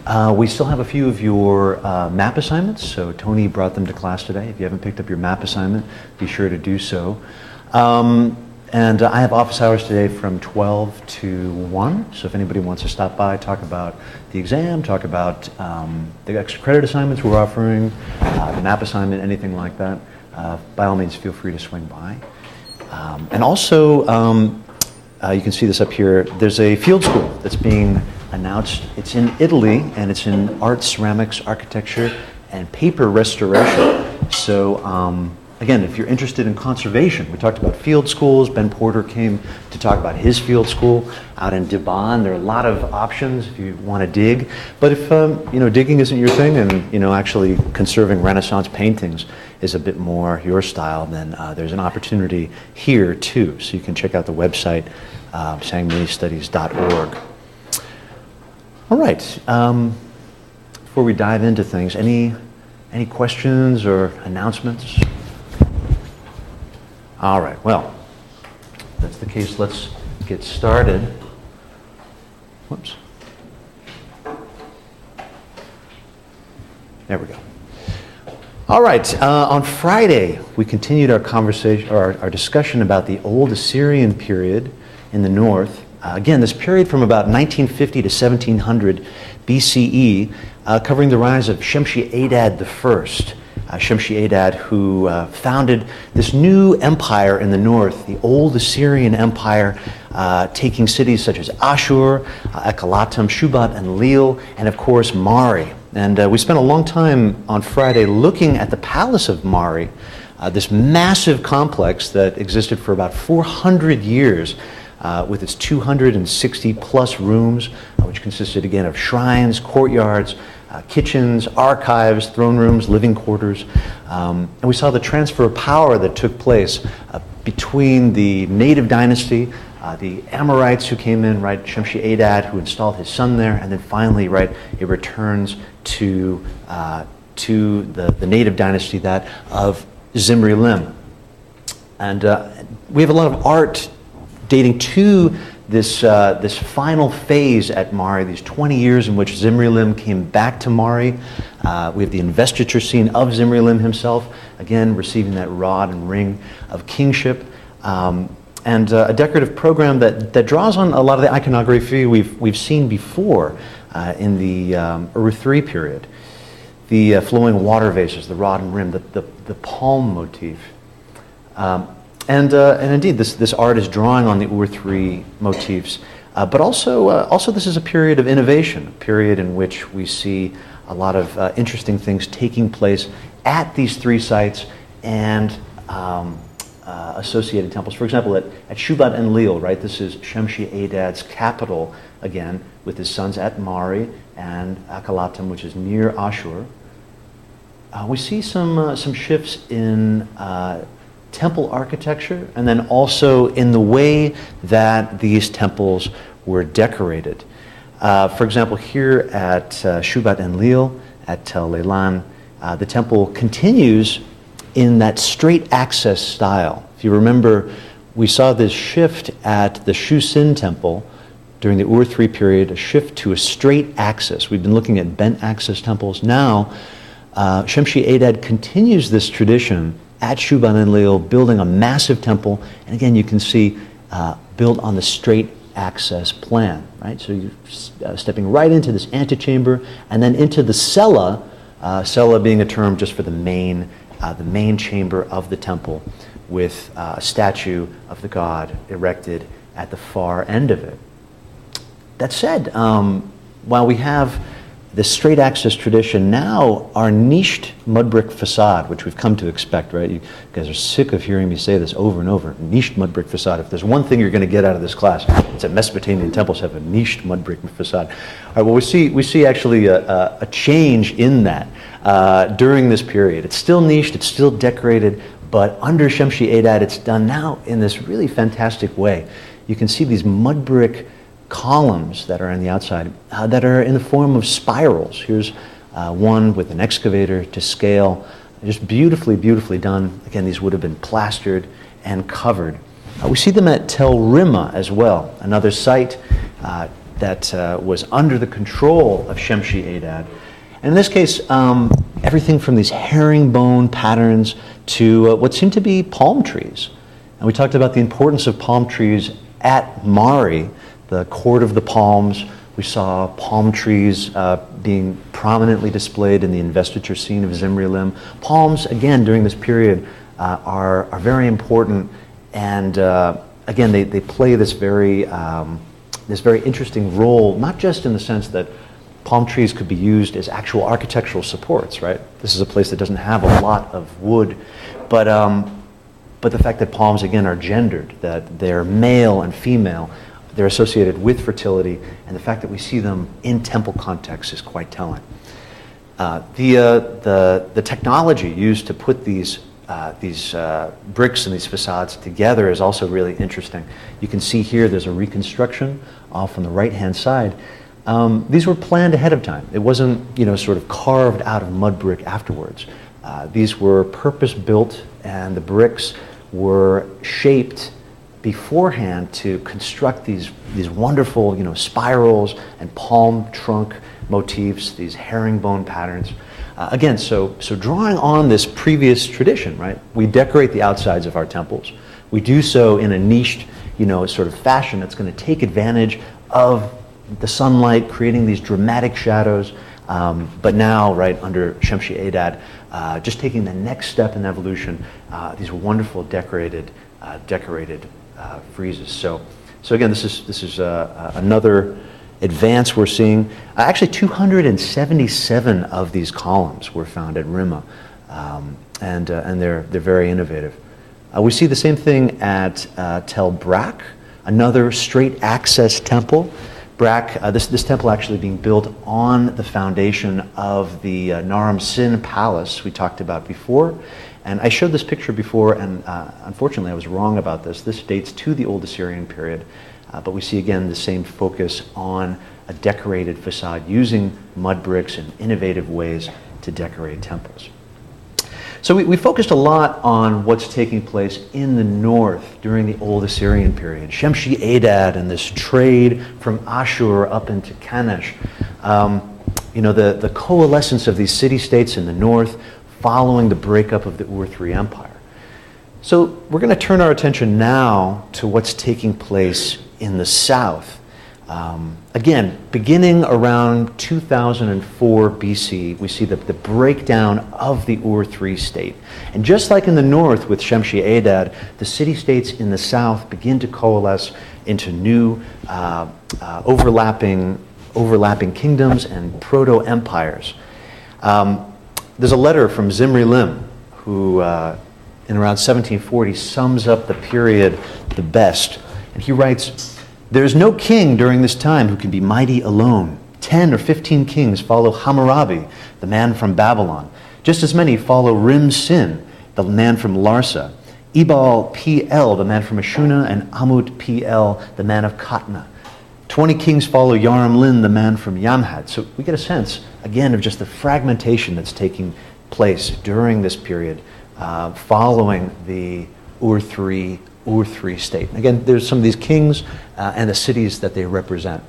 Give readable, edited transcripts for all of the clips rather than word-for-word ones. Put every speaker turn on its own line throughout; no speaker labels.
We still have a few of your map assignments, so Tony brought them to class today. If you haven't picked up your map assignment, be sure to do so. And I have office hours today from 12 to 1, so if anybody wants to stop by, talk about the exam, talk about the extra credit assignments we're offering, the map assignment, anything like that, by all means feel free to swing by. And also, you can see this up here, there's a field school that's being announced. It's in Italy, and it's in art, ceramics, architecture, and paper restoration. So again, if you're interested in conservation, we talked about field schools. Ben Porter came to talk about his field school out in Dubon. There are a lot of options if you want to dig. But if digging isn't your thing, and actually conserving Renaissance paintings is a bit more your style, then there's an opportunity here too. So you can check out the website, sangmainistudies.org. All right. Before we dive into things, any questions or announcements? All right. Well, if that's the case, let's get started. Whoops. There we go. All right. On Friday, we continued our conversation, or our discussion about the Old Assyrian period in the north. Again, this period from about 1950 to 1700 BCE, covering the rise of Shemshi-Adad I. Shemshi-Adad, who founded this new empire in the north, the Old Assyrian Empire, taking cities such as Ashur, Ekalatam, Shubat, and Lil, and of course Mari. And we spent a long time on Friday looking at the Palace of Mari, this massive complex that existed for about 400 years, with its 260 plus rooms, which consisted again of shrines, courtyards, kitchens, archives, throne rooms, living quarters. And we saw the transfer of power that took place between the native dynasty, the Amorites who came in, right, Shemshi-Adad, who installed his son there, and then finally, right, it returns to the native dynasty, that of Zimri-Lim. And we have a lot of art dating to this final phase at Mari, these 20 years in which Zimri-Lim came back to Mari. We have the investiture scene of Zimri-Lim himself, again receiving that rod and ring of kingship, and a decorative program that draws on a lot of the iconography we've seen before in the Uru III period. The flowing water vases, the rod and rim, the palm motif. And indeed, this art is drawing on the Ur III motifs, but also this is a period of innovation, a period in which we see a lot of interesting things taking place at these three sites and associated temples. For example, at Shubat and Lil, right? This is Shemshi-Adad's capital again, with his sons at Mari and Ekalatam, which is near Ashur. We see some shifts in temple architecture, and then also in the way that these temples were decorated. For example, here at Shubat and Lil, at Tel Leilan, the temple continues in that straight access style. If you remember, we saw this shift at the Shusin temple during the Ur III period, a shift to a straight axis. We've been looking at bent axis temples. Now, Shemshi-Adad continues this tradition at Shubat and Lil, building a massive temple, and again you can see built on the straight access plan, right? So you're stepping right into this antechamber and then into the cella, cella being a term just for the main chamber of the temple, with a statue of the god erected at the far end of it. That said, while we have the straight access tradition, now our niched mud brick facade, which we've come to expect, right? You guys are sick of hearing me say this over and over, niched mud brick facade. If there's one thing you're going to get out of this class, it's that Mesopotamian temples have a niched mud brick facade. All right, well, we see actually a change in that during this period. It's still niched, it's still decorated, but under Shemshi-Adad, it's done now in this really fantastic way. You can see these mud brick columns that are on the outside that are in the form of spirals. Here's one with an excavator to scale, just beautifully, beautifully done. Again, these would have been plastered and covered. We see them at Tel Rima as well, another site that was under the control of Shemshi-Adad. And in this case, everything from these herringbone patterns to what seemed to be palm trees. And we talked about the importance of palm trees at Mari, the court of the palms. We saw palm trees being prominently displayed in the investiture scene of Zimri-Lim. Palms, again, during this period are very important, and again, they play this very interesting role, not just in the sense that palm trees could be used as actual architectural supports, right? This is a place that doesn't have a lot of wood, but the fact that palms, again, are gendered, that they're male and female, they're associated with fertility, and the fact that we see them in temple context is quite telling. The technology used to put these bricks and these facades together is also really interesting. You can see here there's a reconstruction off on the right-hand side. These were planned ahead of time. It wasn't, sort of carved out of mud brick afterwards. These were purpose-built, and the bricks were shaped beforehand to construct these wonderful, spirals and palm trunk motifs, these herringbone patterns. Again, so drawing on this previous tradition, right? We decorate the outsides of our temples. We do so in a niched, sort of fashion that's going to take advantage of the sunlight, creating these dramatic shadows. But now, right, under Shemshi-Adad, just taking the next step in evolution, these wonderful decorated friezes. So again, this is another advance we're seeing. Actually, 277 of these columns were found at Rimma, and they're very innovative. We see the same thing at Tel Brak, another straight access temple. Brak, this temple actually being built on the foundation of the Naram Sin Palace we talked about before. And I showed this picture before, and unfortunately I was wrong about this. This dates to the Old Assyrian period, but we see again the same focus on a decorated facade using mud bricks in innovative ways to decorate temples. So we focused a lot on what's taking place in the north during the Old Assyrian period. Shemshi-Adad and this trade from Ashur up into Kanesh. The coalescence of these city-states in the north following the breakup of the Ur-3 Empire. So we're going to turn our attention now to what's taking place in the south. Again, beginning around 2004 BC, we see the breakdown of the Ur-3 state. And just like in the north with Shemshi-Adad, the city-states in the south begin to coalesce into new overlapping kingdoms and proto-empires. There's a letter from Zimri-Lim, who in around 1740 sums up the period the best. And he writes, "There is no king during this time who can be mighty alone. 10 or 15 kings follow Hammurabi, the man from Babylon. Just as many follow Rim-Sin, the man from Larsa. Ebal-Pl, the man from Ashuna, and Amut-Pl, the man of Katna. 20 kings follow Yaram-Lin, the man from Yamhad." So we get a sense, again, of just the fragmentation that's taking place during this period following the Ur-3 state. And again, there's some of these kings and the cities that they represent,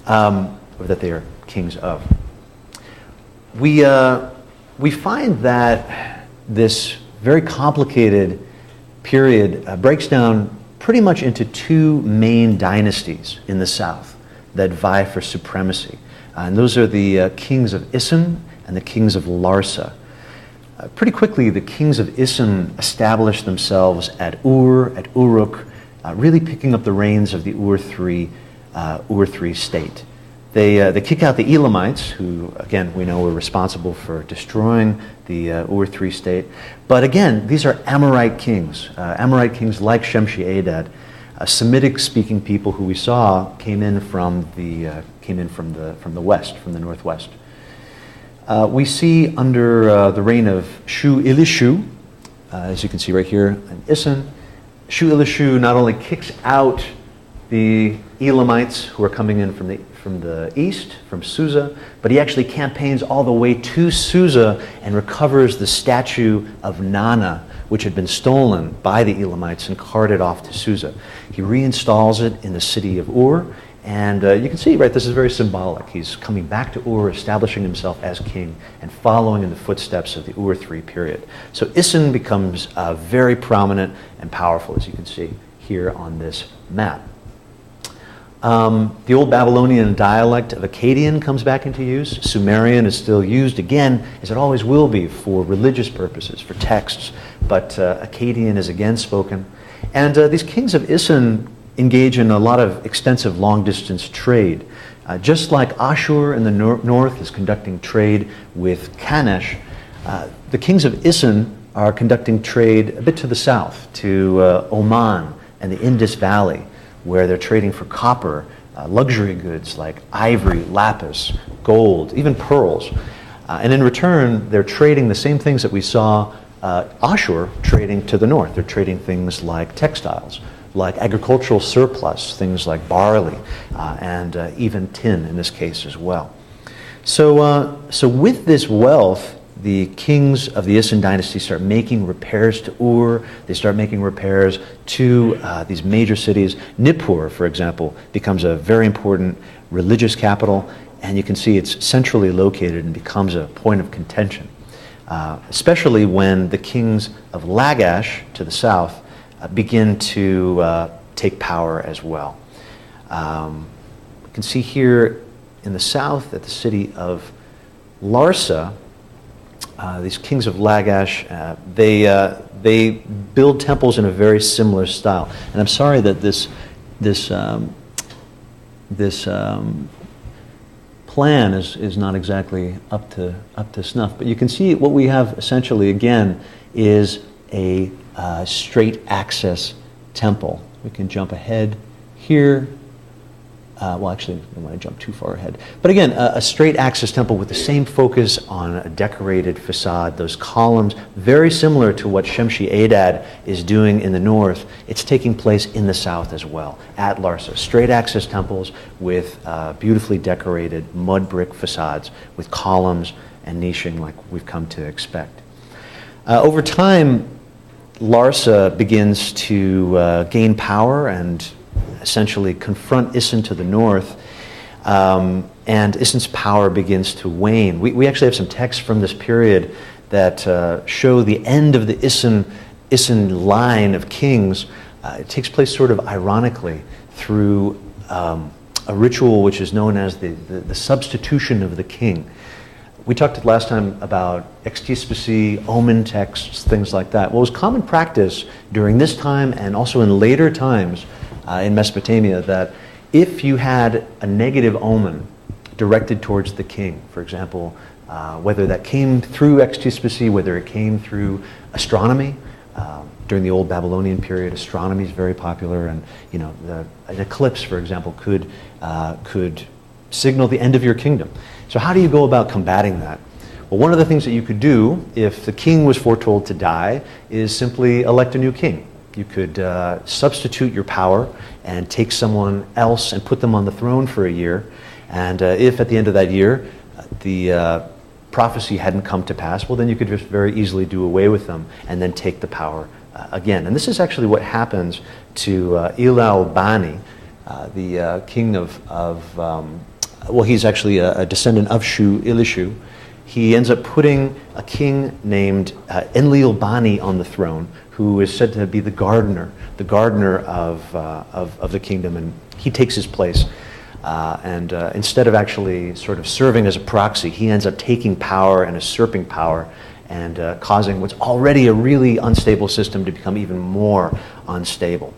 or that they are kings of. We find that this very complicated period breaks down pretty much into two main dynasties in the south that vie for supremacy. And those are the kings of Isin and the kings of Larsa. Pretty quickly, the kings of Isin established themselves at Ur, at Uruk, really picking up the reins of the Ur-3 state. They kick out the Elamites, who, again, we know were responsible for destroying the Ur-3 state. But again, these are Amorite kings like Shemshi-Adad, Semitic-speaking people who we saw came in from the west, from the northwest. We see under the reign of Shu-Ilishu, as you can see right here in Isin, Shu-Ilishu not only kicks out the Elamites who are coming in from the east, from Susa, but he actually campaigns all the way to Susa and recovers the statue of Nana, which had been stolen by the Elamites and carted off to Susa. He reinstalls it in the city of Ur, And you can see, right, this is very symbolic. He's coming back to Ur, establishing himself as king, and following in the footsteps of the Ur III period. So Isin becomes very prominent and powerful, as you can see here on this map. The old Babylonian dialect of Akkadian comes back into use. Sumerian is still used, again, as it always will be, for religious purposes, for texts, but Akkadian is again spoken. And these kings of Isin engage in a lot of extensive long-distance trade. Just like Ashur in the north is conducting trade with Kanesh, the kings of Isin are conducting trade a bit to the south, to Oman and the Indus Valley, where they're trading for copper, luxury goods like ivory, lapis, gold, even pearls. And in return, they're trading the same things that we saw Ashur trading to the north. They're trading things like textiles, like agricultural surplus, things like barley, and even tin in this case as well. So with this wealth, the kings of the Isin dynasty start making repairs to Ur. They start making repairs to these major cities. Nippur, for example, becomes a very important religious capital, and you can see it's centrally located and becomes a point of contention, especially when the kings of Lagash to the south begin to take power as well. You can see here in the south at the city of Larsa, these kings of Lagash, they build temples in a very similar style. And I'm sorry that this plan is not exactly up to snuff. But you can see what we have essentially again is a straight access temple. We can jump ahead here. Well, actually, I don't want to jump too far ahead. But again, a straight access temple with the same focus on a decorated facade, those columns, very similar to what Shemshi-Adad is doing in the north. It's taking place in the south as well, at Larsa. Straight access temples with beautifully decorated mud brick facades with columns and niching like we've come to expect. Over time, Larsa begins to gain power and essentially confront Isin to the north, and Isin's power begins to wane. We actually have some texts from this period that show the end of the Isin line of kings. It takes place sort of ironically through a ritual which is known as the substitution of the king. We talked last time about extispicy, omen texts, things like that. Well, it was common practice during this time and also in later times in Mesopotamia that if you had a negative omen directed towards the king, for example, whether that came through extispicy, whether it came through astronomy, during the old Babylonian period, astronomy is very popular, and an eclipse, for example, could signal the end of your kingdom. So how do you go about combating that? Well, one of the things that you could do if the king was foretold to die is simply elect a new king. You could substitute your power and take someone else and put them on the throne for a year. And if at the end of that year the prophecy hadn't come to pass, well, then you could just very easily do away with them and then take the power again. And this is actually what happens to Ilal-Bani, the king well, he's actually a descendant of Elishu. He ends up putting a king named Enlil-Bani on the throne, who is said to be the gardener of the kingdom, and he takes his place. And instead of actually sort of serving as a proxy, he ends up taking power and usurping power and causing what's already a really unstable system to become even more unstable.